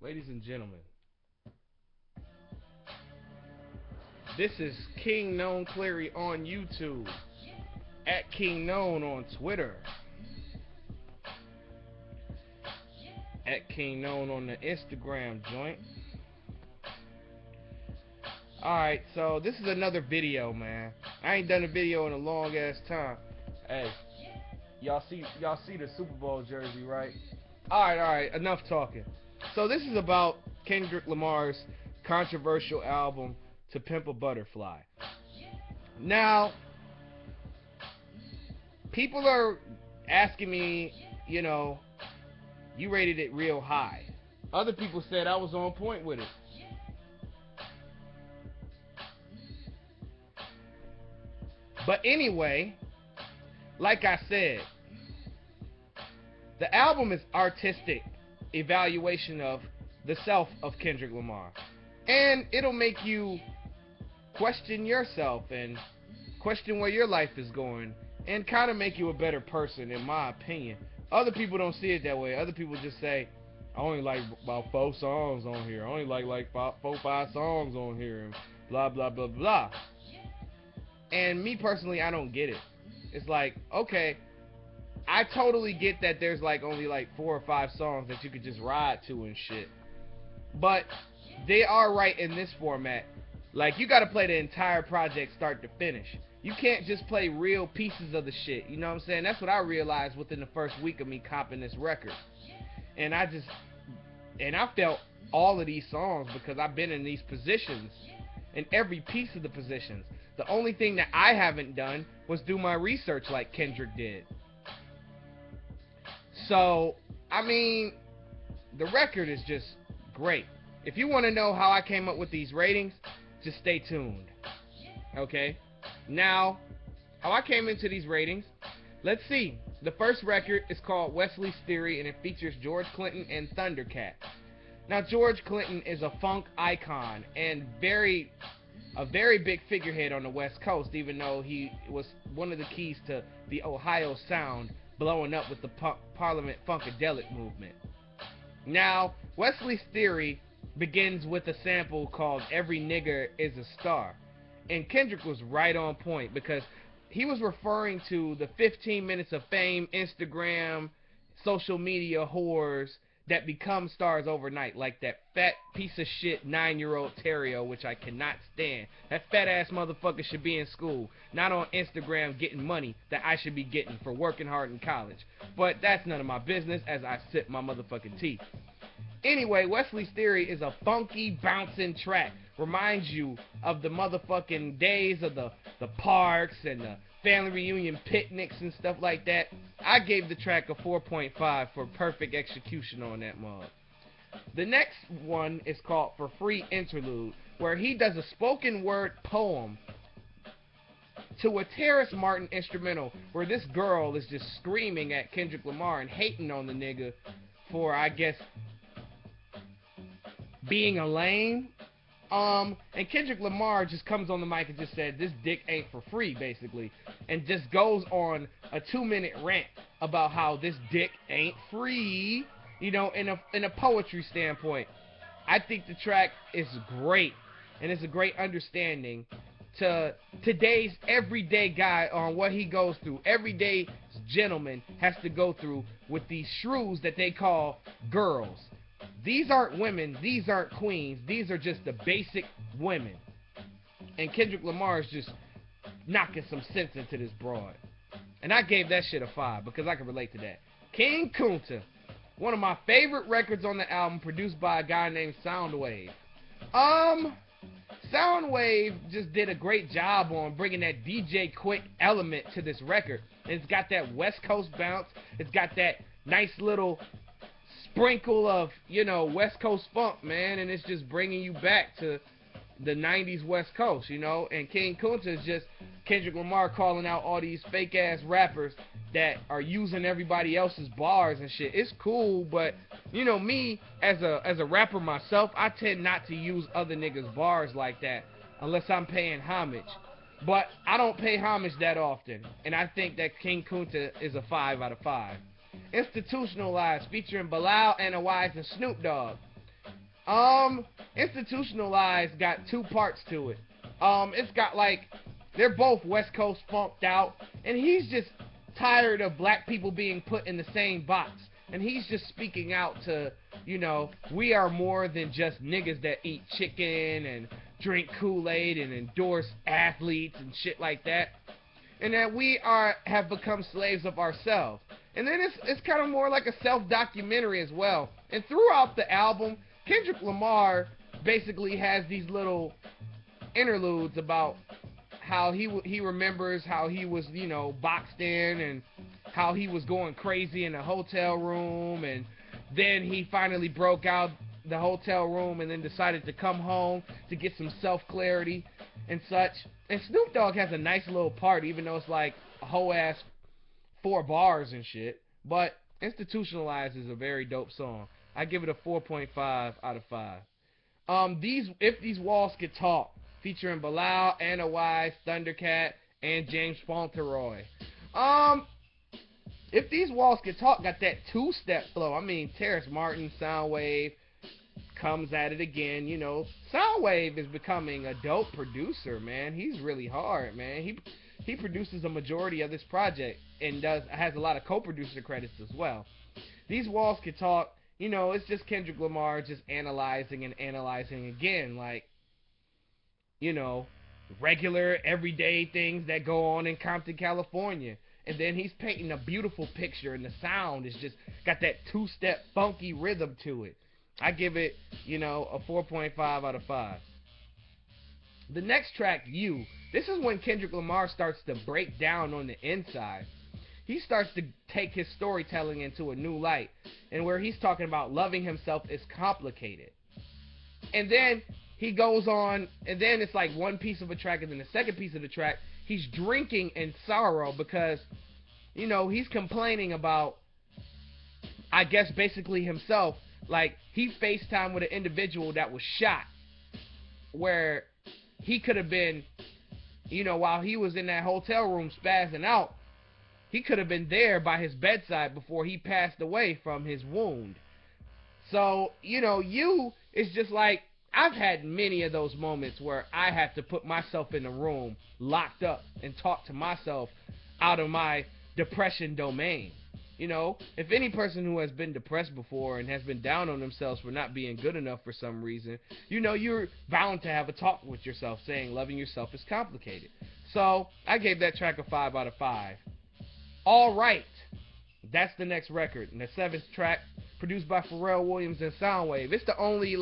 Ladies and gentlemen, this is Kingknown Cleary on YouTube, at Kingknown on Twitter, at Kingknown on the Instagram joint. Alright, so this is another video, man. I ain't done a video in a long ass time. Hey, y'all see the Super Bowl jersey, right? Alright, enough talking. So this is about Kendrick Lamar's controversial album To Pimp a Butterfly. Now, people are asking me, you rated it real high. Other people said I was on point with it. But anyway, like I said, the album is artistic evaluation of the self of Kendrick Lamar. And it'll make you question yourself and question where your life is going and kind of make you a better person, in my opinion. Other people don't see it that way. Other people just say, I only like about 4 songs on here. I only like 4 or 5 songs on here and blah, blah, blah, blah. And me personally, I don't get it. It's like, okay, I totally get that there's only 4 or 5 songs that you could just ride to and shit. But they are right in this format. Like, you gotta play the entire project start to finish. You can't just play real pieces of the shit. You know what I'm saying? That's what I realized within the first week of me copping this record. And I felt all of these songs because I've been in these positions, in every piece of the positions. The only thing that I haven't done was do my research like Kendrick did. So, I mean, the record is just great. If you want to know how I came up with these ratings, just stay tuned. Okay? Now, how I came into these ratings, let's see. The first record is called Wesley's Theory, and it features George Clinton and Thundercat. Now, George Clinton is a funk icon and a very big figurehead on the West Coast, even though he was one of the keys to the Ohio sound blowing up with the Parliament Funkadelic movement. Now, Wesley's Theory begins with a sample called Every Nigger Is a Star. And Kendrick was right on point because he was referring to the 15 minutes of fame, Instagram, social media whores that become stars overnight, like that fat piece of shit 9-year-old Terrio, which I cannot stand. That fat ass motherfucker should be in school, not on Instagram getting money that I should be getting for working hard in college. But that's none of my business as I sip my motherfucking tea. Anyway, Wesley's Theory is a funky, bouncing track. Reminds you of the motherfucking days of the parks and the family reunion picnics and stuff like that. I gave the track a 4.5 for perfect execution on that mug. The next one is called For Free Interlude, where he does a spoken word poem to a Terrace Martin instrumental where this girl is just screaming at Kendrick Lamar and hating on the nigga for, I guess, being a lame. And Kendrick Lamar just comes on the mic and just said, this dick ain't for free, basically. And just goes on a 2-minute rant about how this dick ain't free, in a poetry standpoint. I think the track is great. And it's a great understanding to today's everyday guy on what he goes through. Everyday gentleman has to go through with these shrews that they call girls. These aren't women, these aren't queens, these are just the basic women. And Kendrick Lamar is just knocking some sense into this broad. And I gave that shit a 5 because I can relate to that. Kingknown, one of my favorite records on the album, produced by a guy named Soundwave. Soundwave just did a great job on bringing that DJ Quick element to this record. And it's got that West Coast bounce, it's got that nice little sprinkle of, West Coast funk, man, and it's just bringing you back to the 90s West Coast, and Kingknown is just Kendrick Lamar calling out all these fake ass rappers that are using everybody else's bars and shit. It's cool, but me as a rapper myself, I tend not to use other niggas' bars like that unless I'm paying homage. But I don't pay homage that often, and I think that Kingknown is a 5 out of 5. Institutionalized, featuring Bilal and Wise and Snoop Dogg. Institutionalized got two parts to it. It's got like they're both West Coast funked out, and he's just tired of black people being put in the same box. And he's just speaking out to, we are more than just niggas that eat chicken and drink Kool-Aid and endorse athletes and shit like that. And that we have become slaves of ourselves. And then it's kind of more like a self-documentary as well. And throughout the album, Kendrick Lamar basically has these little interludes about how he remembers how he was, boxed in, and how he was going crazy in a hotel room, and then he finally broke out the hotel room and then decided to come home to get some self-clarity and such. And Snoop Dogg has a nice little part, even though it's like a whole ass 4 bars and shit. But Institutionalized is a very dope song. I give it a 4.5 out of 5. If These Walls Could Talk, featuring Bilal, Anna Wise, Thundercat, and James Fauntleroy. If These Walls Could Talk got that 2-step flow. I mean, Terrace Martin, Soundwave comes at it again. Soundwave is becoming a dope producer, man. He's really hard, man. He produces a majority of this project and has a lot of co-producer credits as well. These Walls Could Talk, it's just Kendrick Lamar just analyzing again, like, regular everyday things that go on in Compton, California. And then he's painting a beautiful picture, and the sound is just got that 2-step funky rhythm to it. I give it, a 4.5 out of 5. The next track, You. This is when Kendrick Lamar starts to break down on the inside. He starts to take his storytelling into a new light, and where he's talking about loving himself is complicated. And then he goes on, and then it's like one piece of a track, and then the second piece of the track, he's drinking in sorrow because, he's complaining about, I guess, basically himself. Like, he FaceTimed with an individual that was shot, where he could have been, while he was in that hotel room spazzing out, he could have been there by his bedside before he passed away from his wound. So, You is just like, I've had many of those moments where I have to put myself in a room, locked up, and talk to myself out of my depression domain. If any person who has been depressed before and has been down on themselves for not being good enough for some reason, you're bound to have a talk with yourself saying loving yourself is complicated. So, I gave that track a 5 out of 5. All Right. That's the next record. And the 7th track, produced by Pharrell Williams and Soundwave. It's the only,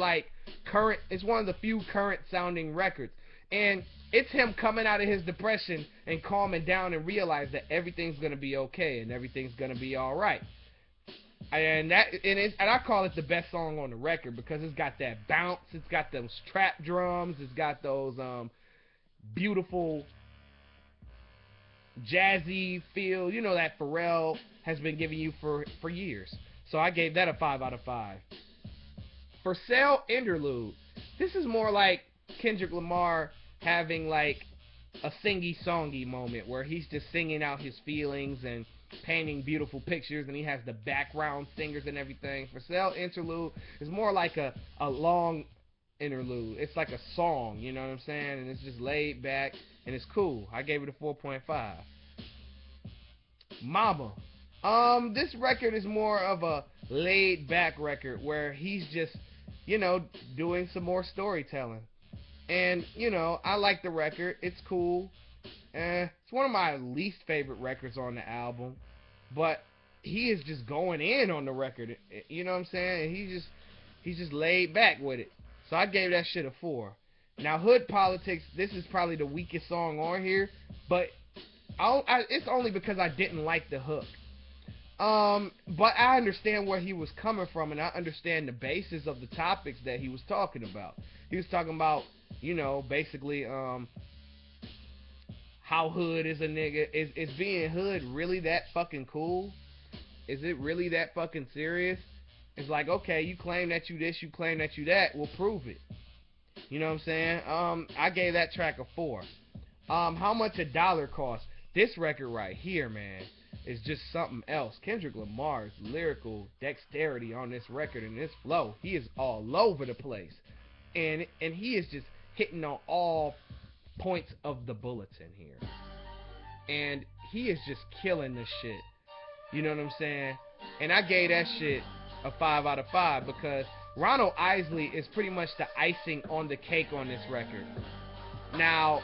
current, it's one of the few current sounding records. And it's him coming out of his depression and calming down and realize that everything's going to be okay and everything's going to be alright. And I call it the best song on the record because it's got that bounce, it's got those trap drums, it's got those beautiful jazzy feel, that Pharrell has been giving you for years. So I gave that a 5 out of 5. For Sale Interlude, this is more like Kendrick Lamar having like a singy-songy moment where he's just singing out his feelings and painting beautiful pictures, and he has the background singers and everything. For Sale Interlude is more like a long interlude. It's like a song, you know what I'm saying? And it's just laid back and it's cool. I gave it a 4.5. Mama. This record is more of a laid back record where he's just, doing some more storytelling. And, I like the record. It's cool. It's one of my least favorite records on the album. But he is just going in on the record. You know what I'm saying? And he's just laid back with it. So I gave that shit a 4. Now, Hood Politics, this is probably the weakest song on here. But it's only because I didn't like the hook. But I understand where he was coming from, and I understand the basis of the topics that he was talking about. He was talking about, basically, how hood is a nigga. Is being hood really that fucking cool? Is it really that fucking serious? It's like, okay, you claim that you this, you claim that you that, we'll prove it. You know what I'm saying? I gave that track a 4. How much a dollar cost? This record right here, man. is just something else. Kendrick Lamar's lyrical dexterity on this record and this flow, he is all over the place. And he is just hitting on all points of the bulletin here. And he is just killing this shit. You know what I'm saying? And I gave that shit a 5 out of 5 because Ronald Isley is pretty much the icing on the cake on this record. Now,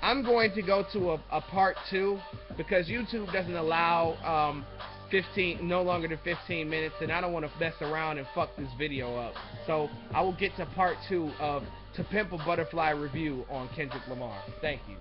I'm going to go to a part 2 because YouTube doesn't allow 15, no longer than 15 minutes, and I don't want to mess around and fuck this video up. So I will get to part 2 of To Pimp a Butterfly review on Kendrick Lamar. Thank you.